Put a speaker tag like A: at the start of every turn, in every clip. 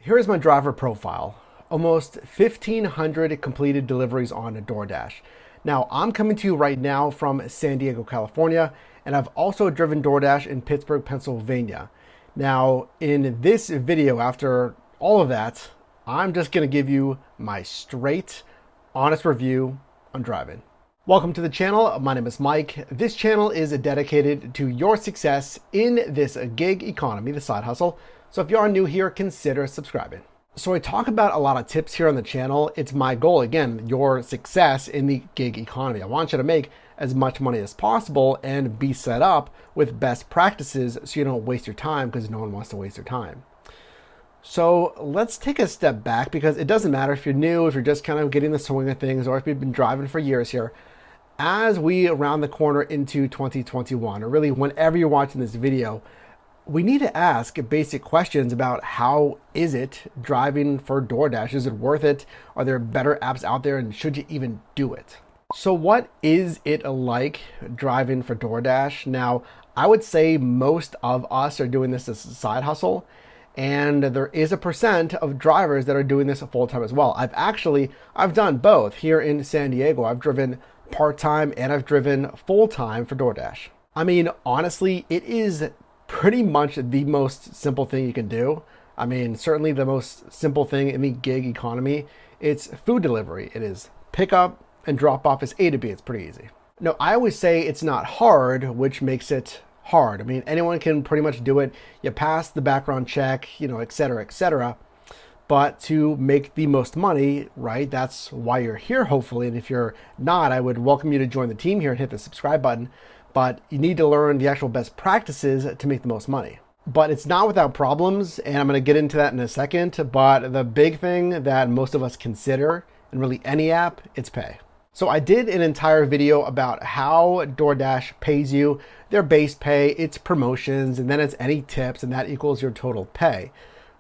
A: Here's my driver profile. Almost 1,500 completed deliveries on DoorDash. Now, I'm coming to you right now from San Diego, California, and I've also driven DoorDash in Pittsburgh, Pennsylvania. Now, in this video, after all of that, I'm just gonna give you my straight, honest review on driving. Welcome to the channel. My name is Mike. This channel is dedicated to your success in this gig economy, the side hustle. So if you are new here, consider subscribing. So I talk about a lot of tips here on the channel. It's my goal, again, your success in the gig economy. I want you to make as much money as possible and be set up with best practices so you don't waste your time, because no one wants to waste their time. So let's take a step back, because it doesn't matter if you're new, if you're just kind of getting the swing of things, or if you've been driving for years here. As we round the corner into 2021, or really whenever you're watching this video, we need to ask basic questions about how is it driving for DoorDash? Is it worth it? Are there better apps out there, and should you even do it? So what is it like driving for DoorDash? Now, I would say most of us are doing this as a side hustle, and there is a percent of drivers that are doing this full-time as well. I've done both here in San Diego. I've driven part-time and I've driven full-time for DoorDash. I mean, honestly, it is pretty much the most simple thing you can do. I mean, certainly the most simple thing in the gig economy. It's food delivery. It is pick up and drop off. It's A to B. It's pretty easy. No, I always say it's not hard, which makes it hard. I mean, anyone can pretty much do it. You pass the background check, et cetera, et cetera. But to make the most money, right? That's why you're here, hopefully. And if you're not, I would welcome you to join the team here and hit the subscribe button. But you need to learn the actual best practices to make the most money. But it's not without problems, and I'm going to get into that in a second. But the big thing that most of us consider, in really any app, it's pay. So I did an entire video about how DoorDash pays you, their base pay, its promotions, and then it's any tips, and that equals your total pay.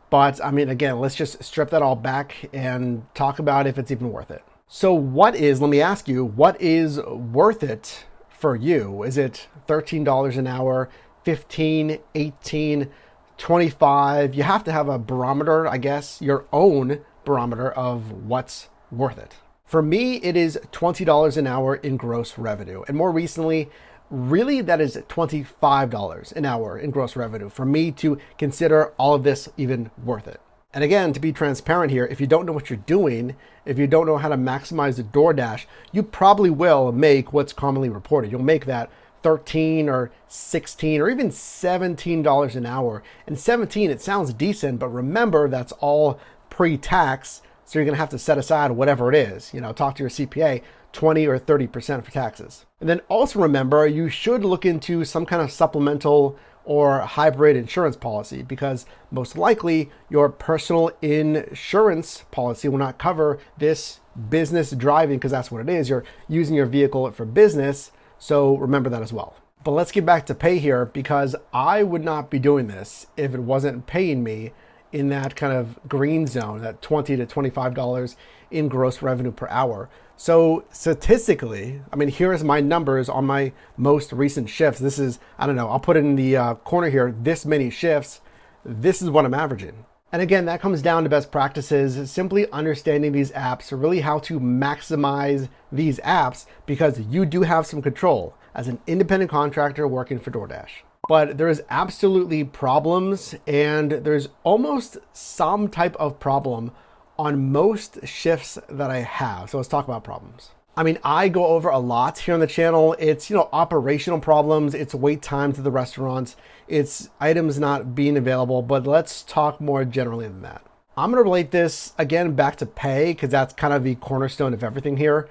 A: But I mean, again, let's just strip that all back and talk about if it's even worth it. So let me ask you, what is worth it for you? Is it $13 an hour, 15, 18, 25? You have to have a barometer, I guess, your own barometer of what's worth it. For me, it is $20 an hour in gross revenue. And more recently, really that is $25 an hour in gross revenue for me to consider all of this even worth it. And again, to be transparent here, if you don't know what you're doing, if you don't know how to maximize the DoorDash, you probably will make what's commonly reported. You'll make that $13 or $16 or even $17 an hour. And 17, it sounds decent, but remember that's all pre-tax. So you're gonna have to set aside whatever it is. Talk to your CPA, 20 or 30% for taxes. And then also remember, you should look into some kind of supplemental or hybrid insurance policy, because most likely your personal insurance policy will not cover this business driving, because that's what it is. You're using your vehicle for business. So remember that as well. But let's get back to pay here, because I would not be doing this if it wasn't paying me in that kind of green zone, that $20 to $25 in gross revenue per hour. So statistically, I mean, here's my numbers on my most recent shifts. This is, I don't know, I'll put it in the corner here, this many shifts. This is what I'm averaging. And again, that comes down to best practices, simply understanding these apps, really how to maximize these apps, because you do have some control as an independent contractor working for DoorDash. But there's absolutely problems, and there's almost some type of problem on most shifts that I have. So let's talk about problems. I mean, I go over a lot here on the channel. It's, operational problems. It's wait time to the restaurants. It's items not being available, but let's talk more generally than that. I'm going to relate this again back to pay, because that's kind of the cornerstone of everything here.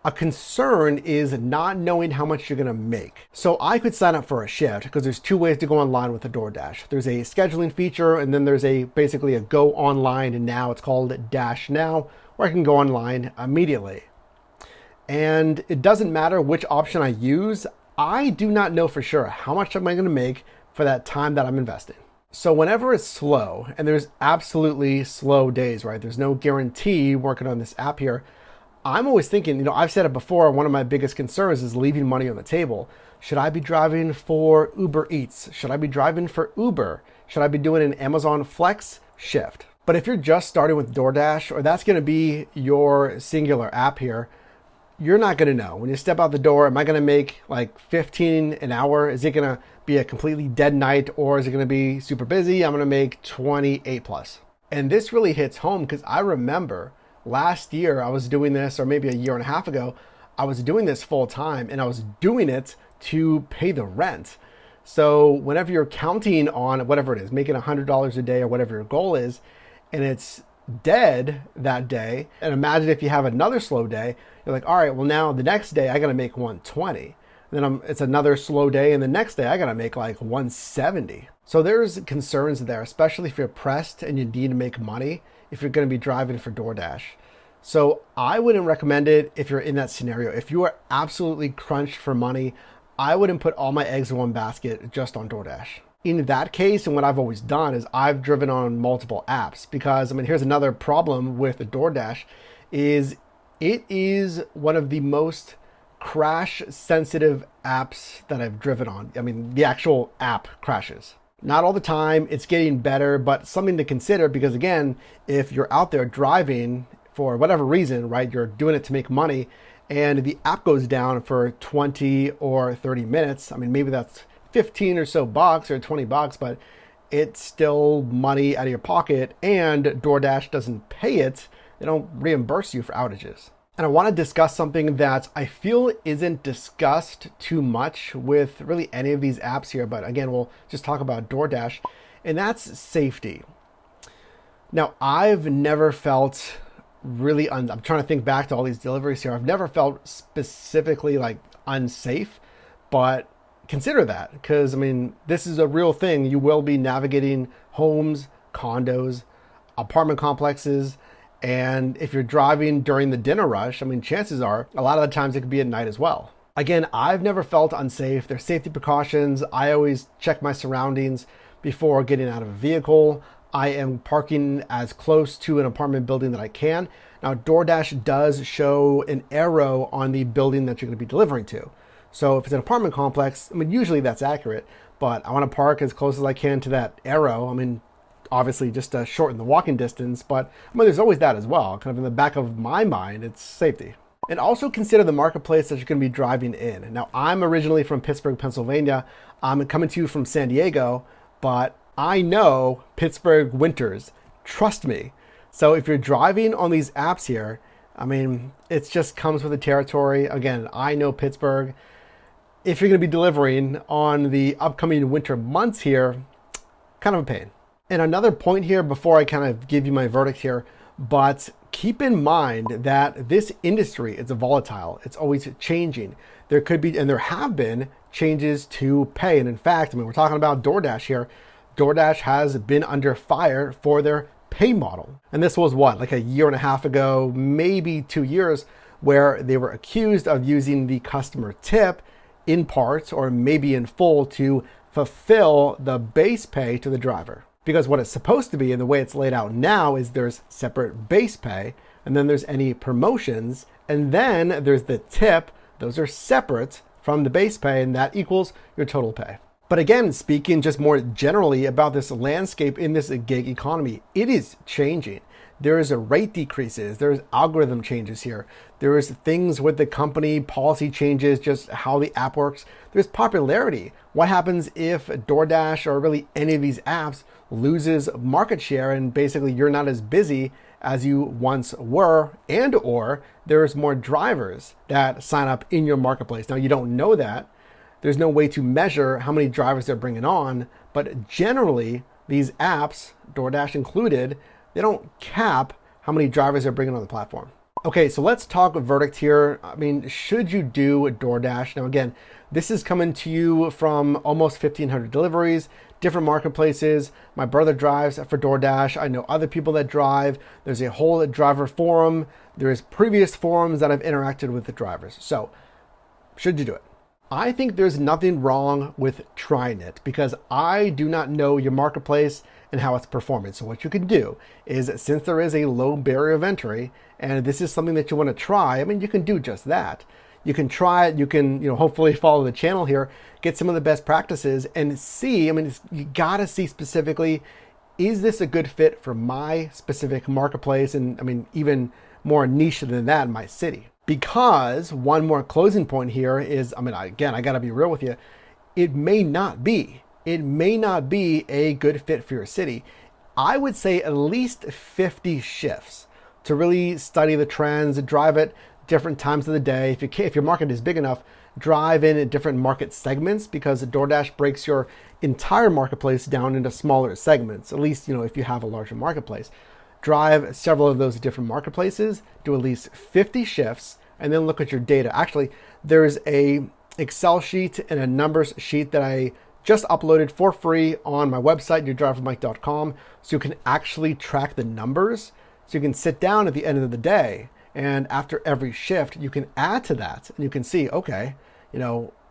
A: A concern is not knowing how much you're gonna make. So I could sign up for a shift, because there's two ways to go online with the DoorDash. There's a scheduling feature, and then there's basically a go online now. It's called Dash Now, where I can go online immediately. And it doesn't matter which option I use. I do not know for sure how much am I gonna make for that time that I'm investing. So whenever it's slow, and there's absolutely slow days, right? There's no guarantee working on this app here. I'm always thinking, I've said it before, one of my biggest concerns is leaving money on the table. Should I be driving for Uber Eats? Should I be driving for Uber? Should I be doing an Amazon Flex shift? But if you're just starting with DoorDash, or that's going to be your singular app here, you're not going to know. When you step out the door, am I going to make like 15 an hour? Is it going to be a completely dead night, or is it going to be super busy? I'm going to make 28 plus. And this really hits home because I remember last year I was doing this, or maybe a year and a half ago, I was doing this full time, and I was doing it to pay the rent. So whenever you're counting on whatever it is, making $100 a day or whatever your goal is, and it's dead that day, and imagine if you have another slow day, you're like, all right, well now the next day I gotta make 120. Then it's another slow day, and the next day I gotta make like 170. So there's concerns there, especially if you're pressed and you need to make money if you're gonna be driving for DoorDash. So I wouldn't recommend it if you're in that scenario. If you are absolutely crunched for money, I wouldn't put all my eggs in one basket just on DoorDash. In that case, and what I've always done is I've driven on multiple apps, because I mean, here's another problem with the DoorDash is it is one of the most crash sensitive apps that I've driven on. I mean, the actual app crashes. Not all the time, it's getting better, but something to consider, because again, if you're out there driving for whatever reason, right, you're doing it to make money, and the app goes down for 20 or 30 minutes, I mean, maybe that's 15 or so bucks or 20 bucks, but it's still money out of your pocket, and DoorDash doesn't pay it. They don't reimburse you for outages. And I want to discuss something that I feel isn't discussed too much with really any of these apps here, but again, we'll just talk about DoorDash, and that's safety. Now, I've never felt really, I'm trying to think back to all these deliveries here, I've never felt specifically like unsafe, but consider that, because I mean, this is a real thing. You will be navigating homes, condos, apartment complexes, and if you're driving during the dinner rush, I mean, chances are a lot of the times it could be at night as well. Again, I've never felt unsafe. There's safety precautions. I always check my surroundings before getting out of a vehicle. I am parking as close to an apartment building that I can. Now, DoorDash does show an arrow on the building that you're going to be delivering to. So if it's an apartment complex, I mean, usually that's accurate, but I want to park as close as I can to that arrow. I mean, obviously just to shorten the walking distance, but I mean, there's always that as well. Kind of in the back of my mind, it's safety. And also consider the marketplace that you're going to be driving in. Now, I'm originally from Pittsburgh, Pennsylvania. I'm coming to you from San Diego, but I know Pittsburgh winters. Trust me. So if you're driving on these apps here, I mean, it just comes with the territory. Again, I know Pittsburgh. If you're going to be delivering on the upcoming winter months here, kind of a pain. And another point here before I kind of give you my verdict here, but keep in mind that this industry is volatile. It's always changing. There could be, and there have been, changes to pay. And in fact, I mean, we're talking about DoorDash here. DoorDash has been under fire for their pay model. And this was what, like a year and a half ago, maybe 2 years, where they were accused of using the customer tip in part or maybe in full to fulfill the base pay to the driver. Because what it's supposed to be, and the way it's laid out now, is there's separate base pay, and then there's any promotions, and then there's the tip. Those are separate from the base pay, and that equals your total pay. But again, speaking just more generally about this landscape in this gig economy, it is changing. There is a rate decreases, there's algorithm changes here. There's things with the company policy changes, just how the app works. There's popularity. What happens if DoorDash or really any of these apps loses market share and basically you're not as busy as you once were, and or there's more drivers that sign up in your marketplace. Now, you don't know that. There's no way to measure how many drivers they're bringing on, but generally these apps, DoorDash included, they don't cap how many drivers they're bringing on the platform. Okay, so let's talk verdict here. I mean, should you do DoorDash? Now, again, this is coming to you from almost 1,500 deliveries, different marketplaces. My brother drives for DoorDash. I know other people that drive. There's a whole driver forum. There's previous forums that I've interacted with the drivers. So, should you do it? I think there's nothing wrong with trying it because I do not know your marketplace and how it's performing. So what you can do is, since there is a low barrier of entry and this is something that you want to try, I mean, you can do just that. You can try it. You can, hopefully follow the channel here, get some of the best practices and see, I mean, you got to see specifically is this a good fit for my specific marketplace? And I mean, even more niche than that in my city. Because one more closing point here is, I mean, again, I got to be real with you. It may not be. It may not be a good fit for your city. I would say at least 50 shifts to really study the trends, drive at different times of the day. If your market is big enough, drive in at different market segments, because DoorDash breaks your entire marketplace down into smaller segments. At least, if you have a larger marketplace. Drive several of those different marketplaces, do at least 50 shifts, and then look at your data. Actually, there's a Excel sheet and a numbers sheet that I just uploaded for free on my website, yourdrivermike.com, so you can actually track the numbers. So you can sit down at the end of the day, and after every shift, you can add to that, and you can see, okay,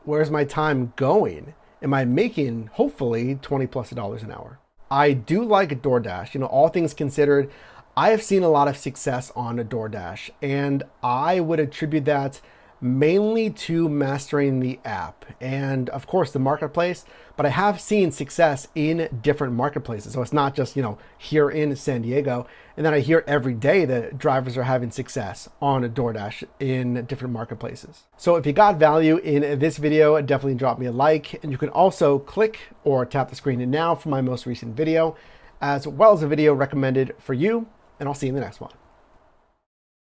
A: where's my time going? Am I making, hopefully, $20+ an hour? I do like DoorDash. All things considered, I have seen a lot of success on DoorDash, and I would attribute that mainly to mastering the app and of course the marketplace, but I have seen success in different marketplaces. So it's not just, here in San Diego. And then I hear every day that drivers are having success on a DoorDash in different marketplaces. So if you got value in this video, definitely drop me a like, and you can also click or tap the screen now for my most recent video, as well as a video recommended for you, and I'll see you in the next one.